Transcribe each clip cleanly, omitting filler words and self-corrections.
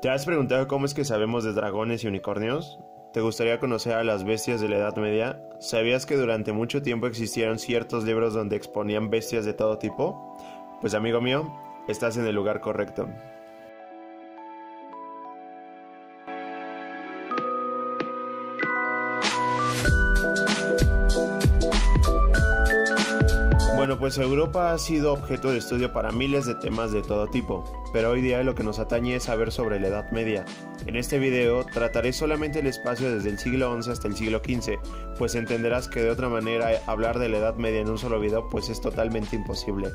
¿Te has preguntado cómo es que sabemos de dragones y unicornios? ¿Te gustaría conocer a las bestias de la Edad Media? ¿Sabías que durante mucho tiempo existieron ciertos libros donde exponían bestias de todo tipo? Pues amigo mío, estás en el lugar correcto. Bueno, pues Europa ha sido objeto de estudio para miles de temas de todo tipo, pero hoy día lo que nos atañe es saber sobre la Edad Media. En este video trataré solamente el espacio desde el siglo XI hasta el siglo XV, pues entenderás que de otra manera hablar de la Edad Media en un solo video pues es totalmente imposible.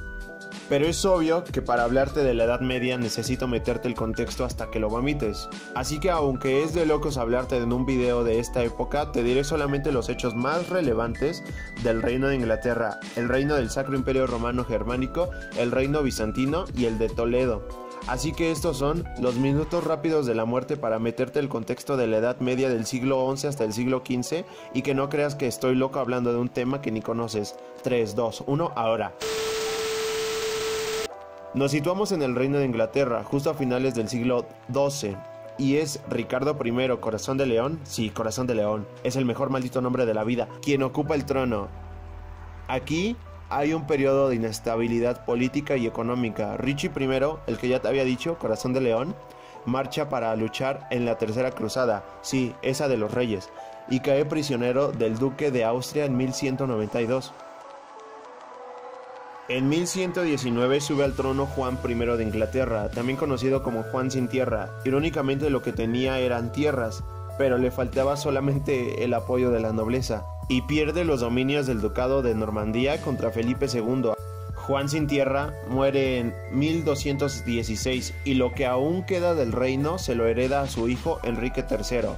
Pero es obvio que para hablarte de la Edad Media necesito meterte el contexto hasta que lo vomites. Así que aunque es de locos hablarte en un video de esta época, te diré solamente los hechos más relevantes del Reino de Inglaterra, el reino del Sacro Imperio Romano Germánico, el reino bizantino y el de Toledo. Así que estos son los minutos rápidos de la muerte para meterte el contexto de la Edad Media del siglo XI hasta el siglo XV y que no creas que estoy loco hablando de un tema que ni conoces. 3, 2, 1, ahora. Nos situamos en el Reino de Inglaterra, justo a finales del siglo XII, y es Ricardo I, Corazón de León, sí, Corazón de León, es el mejor maldito nombre de la vida, quien ocupa el trono. Aquí hay un periodo de inestabilidad política y económica. Richie I, el que ya te había dicho, Corazón de León, marcha para luchar en la Tercera Cruzada, sí, esa de los reyes, y cae prisionero del duque de Austria en 1192. En 1119 sube al trono Juan I de Inglaterra, también conocido como Juan sin tierra. Irónicamente lo que tenía eran tierras, pero le faltaba solamente el apoyo de la nobleza, y pierde los dominios del ducado de Normandía contra Felipe II. Juan sin tierra muere en 1216 y lo que aún queda del reino se lo hereda a su hijo Enrique III.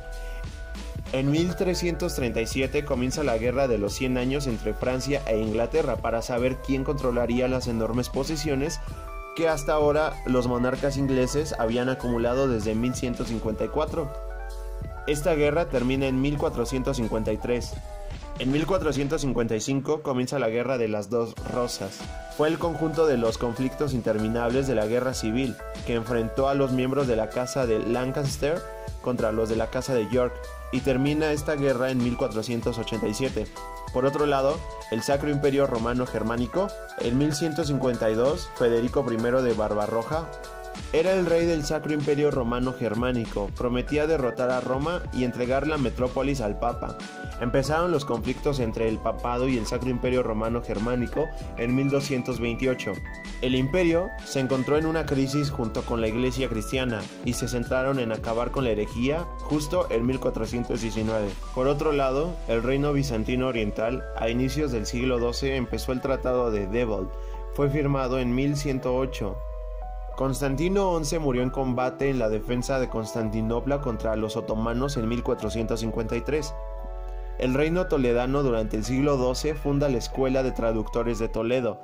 En 1337 comienza la Guerra de los 100 años entre Francia e Inglaterra para saber quién controlaría las enormes posesiones que hasta ahora los monarcas ingleses habían acumulado desde 1154. Esta guerra termina en 1453. En 1455 comienza la Guerra de las Dos Rosas. Fue el conjunto de los conflictos interminables de la Guerra Civil que enfrentó a los miembros de la Casa de Lancaster contra los de la Casa de York, y termina esta guerra en 1487. Por otro lado, el Sacro Imperio Romano Germánico, en 1152, Federico I de Barbarroja era el rey del Sacro Imperio Romano Germánico, prometía derrotar a Roma y entregar la metrópolis al Papa. Empezaron los conflictos entre el papado y el Sacro Imperio Romano Germánico en 1228. El imperio se encontró en una crisis junto con la Iglesia cristiana y se centraron en acabar con la herejía justo en 1419. Por otro lado, el reino bizantino oriental, a inicios del siglo XII, empezó el Tratado de Débol. Fue firmado en 1108. Constantino XI murió en combate en la defensa de Constantinopla contra los otomanos en 1453. El reino toledano durante el siglo XII funda la Escuela de Traductores de Toledo,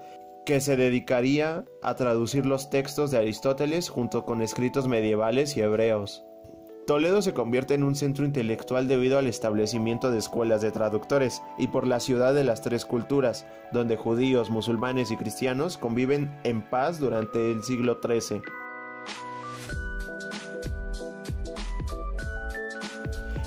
que se dedicaría a traducir los textos de Aristóteles junto con escritos medievales y hebreos. Toledo se convierte en un centro intelectual debido al establecimiento de escuelas de traductores y por la ciudad de las tres culturas, donde judíos, musulmanes y cristianos conviven en paz durante el siglo XIII.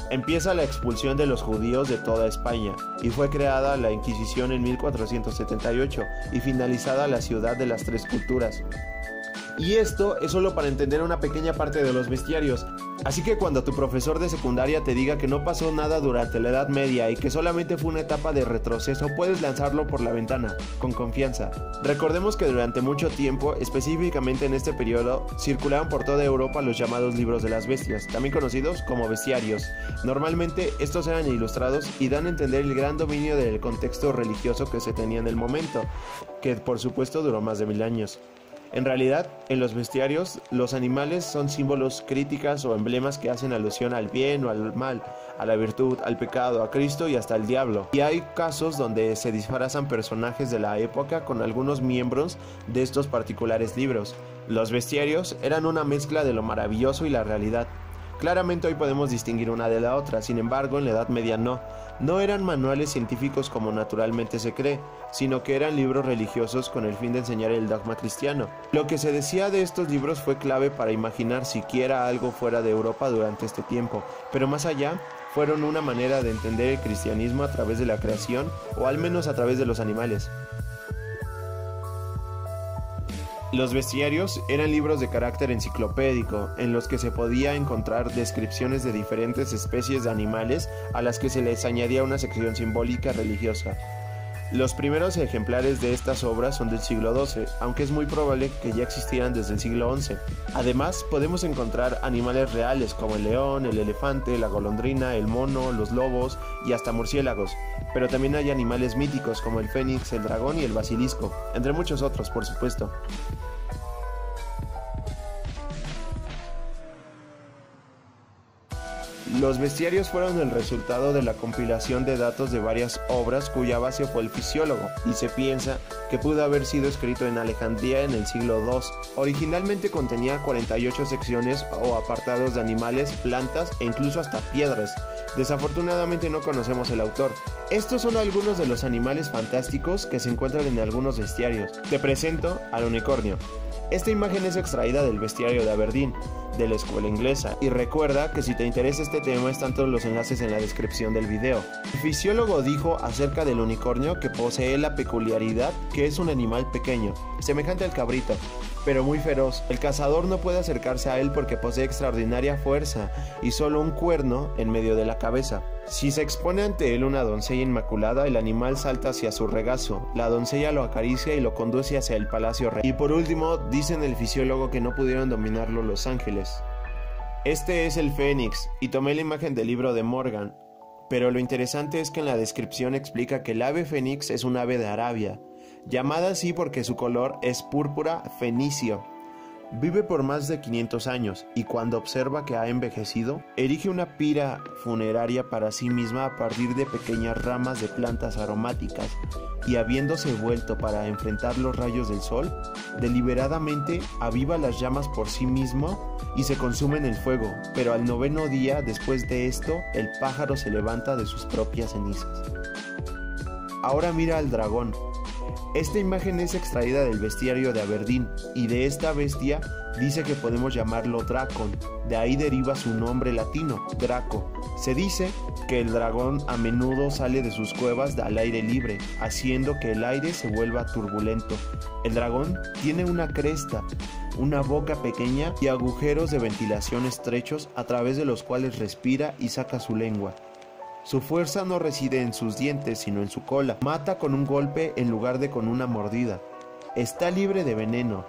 Empieza la expulsión de los judíos de toda España y fue creada la Inquisición en 1478 y finalizada la ciudad de las tres culturas. Y esto es solo para entender una pequeña parte de los bestiarios, así que cuando tu profesor de secundaria te diga que no pasó nada durante la Edad Media y que solamente fue una etapa de retroceso, puedes lanzarlo por la ventana, con confianza. Recordemos que durante mucho tiempo, específicamente en este periodo, circulaban por toda Europa los llamados libros de las bestias, también conocidos como bestiarios. Normalmente estos eran ilustrados y dan a entender el gran dominio del contexto religioso que se tenía en el momento, que por supuesto duró más de 1000 años. En realidad, en los bestiarios, los animales son símbolos, críticas o emblemas que hacen alusión al bien o al mal, a la virtud, al pecado, a Cristo y hasta al diablo. Y hay casos donde se disfrazan personajes de la época con algunos miembros de estos particulares libros. Los bestiarios eran una mezcla de lo maravilloso y la realidad. Claramente hoy podemos distinguir una de la otra, sin embargo en la Edad Media no. No eran manuales científicos como naturalmente se cree, sino que eran libros religiosos con el fin de enseñar el dogma cristiano. Lo que se decía de estos libros fue clave para imaginar siquiera algo fuera de Europa durante este tiempo, pero más allá, fueron una manera de entender el cristianismo a través de la creación, o al menos a través de los animales. Los bestiarios eran libros de carácter enciclopédico, en los que se podía encontrar descripciones de diferentes especies de animales a las que se les añadía una sección simbólica religiosa. Los primeros ejemplares de estas obras son del siglo XII, aunque es muy probable que ya existieran desde el siglo XI. Además, podemos encontrar animales reales como el león, el elefante, la golondrina, el mono, los lobos y hasta murciélagos, pero también hay animales míticos como el fénix, el dragón y el basilisco, entre muchos otros, por supuesto. Los bestiarios fueron el resultado de la compilación de datos de varias obras cuya base fue el Fisiólogo, y se piensa que pudo haber sido escrito en Alejandría en el siglo II. Originalmente contenía 48 secciones o apartados de animales, plantas e incluso hasta piedras. Desafortunadamente no conocemos el autor. Estos son algunos de los animales fantásticos que se encuentran en algunos bestiarios. Te presento al unicornio. Esta imagen es extraída del bestiario de Aberdeen, de la escuela inglesa, y recuerda que si te interesa este tema están todos los enlaces en la descripción del video. El fisiólogo dijo acerca del unicornio que posee la peculiaridad que es un animal pequeño, semejante al cabrito, pero muy feroz. El cazador no puede acercarse a él porque posee extraordinaria fuerza y solo un cuerno en medio de la cabeza. Si se expone ante él una doncella inmaculada, el animal salta hacia su regazo, la doncella lo acaricia y lo conduce hacia el palacio real. Y por último, dicen el fisiólogo que no pudieron dominarlo los ángeles. Este es el fénix, y tomé la imagen del libro de Morgan, pero lo interesante es que en la descripción explica que el ave fénix es un ave de Arabia, llamada así porque su color es púrpura fenicio. Vive por más de 500 años y cuando observa que ha envejecido, erige una pira funeraria para sí misma a partir de pequeñas ramas de plantas aromáticas y habiéndose vuelto para enfrentar los rayos del sol, deliberadamente aviva las llamas por sí mismo y se consume en el fuego, pero al 9º día después de esto, el pájaro se levanta de sus propias cenizas. Ahora mira al dragón. Esta imagen es extraída del bestiario de Aberdeen y de esta bestia dice que podemos llamarlo Dracon, de ahí deriva su nombre latino, Draco. Se dice que el dragón a menudo sale de sus cuevas al aire libre, haciendo que el aire se vuelva turbulento. El dragón tiene una cresta, una boca pequeña y agujeros de ventilación estrechos a través de los cuales respira y saca su lengua. Su fuerza no reside en sus dientes, sino en su cola. Mata con un golpe en lugar de con una mordida. Está libre de veneno.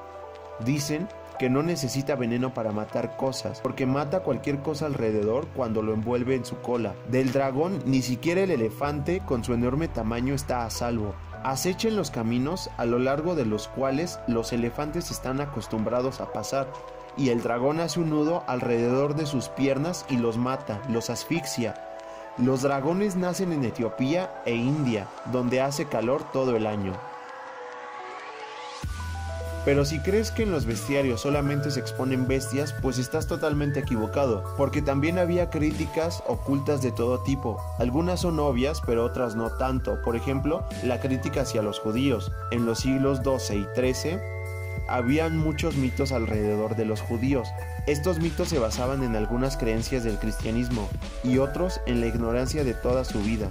Dicen que no necesita veneno para matar cosas, porque mata cualquier cosa alrededor cuando lo envuelve en su cola. Del dragón, ni siquiera el elefante, con su enorme tamaño, está a salvo. Acecha en los caminos a lo largo de los cuales los elefantes están acostumbrados a pasar, y el dragón hace un nudo alrededor de sus piernas y los mata, los asfixia. Los dragones nacen en Etiopía e India, donde hace calor todo el año. Pero si crees que en los bestiarios solamente se exponen bestias, pues estás totalmente equivocado, porque también había críticas ocultas de todo tipo. Algunas son obvias, pero otras no tanto. Por ejemplo, la crítica hacia los judíos. En los siglos XII y XIII, habían muchos mitos alrededor de los judíos. Estos mitos se basaban en algunas creencias del cristianismo y otros en la ignorancia de toda su vida.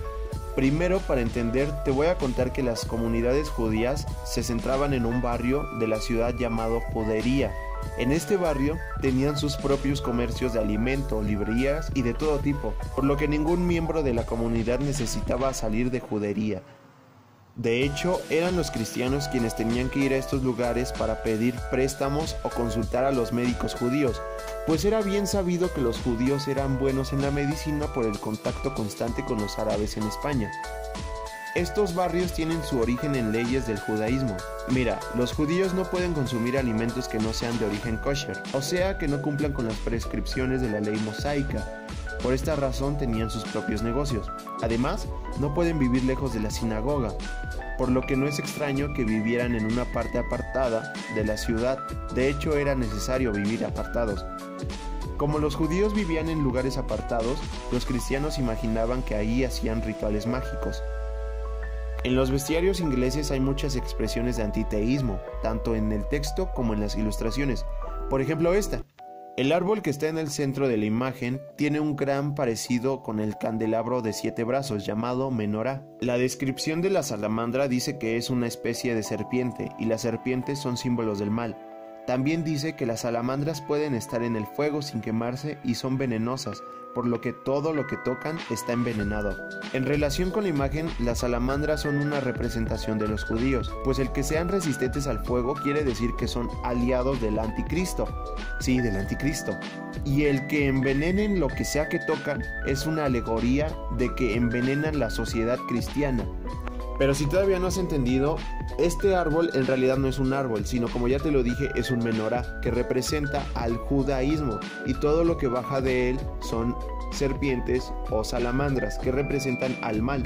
Primero, para entender, te voy a contar que las comunidades judías se centraban en un barrio de la ciudad llamado Judería. En este barrio tenían sus propios comercios de alimento, librerías y de todo tipo, por lo que ningún miembro de la comunidad necesitaba salir de Judería. De hecho, eran los cristianos quienes tenían que ir a estos lugares para pedir préstamos o consultar a los médicos judíos, pues era bien sabido que los judíos eran buenos en la medicina por el contacto constante con los árabes en España. Estos barrios tienen su origen en leyes del judaísmo. Mira, los judíos no pueden consumir alimentos que no sean de origen kosher, o sea que no cumplan con las prescripciones de la ley mosaica. Por esta razón tenían sus propios negocios. Además, no pueden vivir lejos de la sinagoga, por lo que no es extraño que vivieran en una parte apartada de la ciudad. De hecho, era necesario vivir apartados. Como los judíos vivían en lugares apartados, los cristianos imaginaban que ahí hacían rituales mágicos. En los bestiarios ingleses hay muchas expresiones de antiteísmo, tanto en el texto como en las ilustraciones. Por ejemplo esta. El árbol que está en el centro de la imagen tiene un gran parecido con el candelabro de 7 brazos llamado menorá. La descripción de la salamandra dice que es una especie de serpiente y las serpientes son símbolos del mal. También dice que las salamandras pueden estar en el fuego sin quemarse y son venenosas, por lo que todo lo que tocan está envenenado. En relación con la imagen, las salamandras son una representación de los judíos, pues el que sean resistentes al fuego quiere decir que son aliados del anticristo. Sí, del anticristo. Y el que envenenen lo que sea que tocan es una alegoría de que envenenan la sociedad cristiana. Pero si todavía no has entendido, este árbol en realidad no es un árbol, sino como ya te lo dije, es un menorá, que representa al judaísmo, y todo lo que baja de él son serpientes o salamandras, que representan al mal.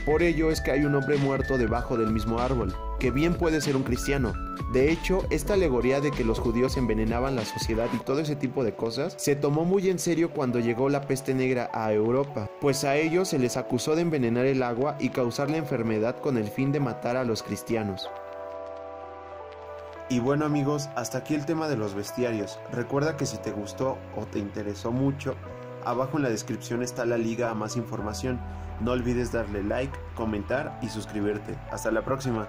Por ello es que hay un hombre muerto debajo del mismo árbol, que bien puede ser un cristiano. De hecho, esta alegoría de que los judíos envenenaban la sociedad y todo ese tipo de cosas se tomó muy en serio cuando llegó la peste negra a Europa, pues a ellos se les acusó de envenenar el agua y causar la enfermedad con el fin de matar a los cristianos. Y bueno amigos, hasta aquí el tema de los bestiarios. Recuerda que si te gustó o te interesó mucho, abajo en la descripción está la liga a más información. No olvides darle like, comentar y suscribirte. Hasta la próxima.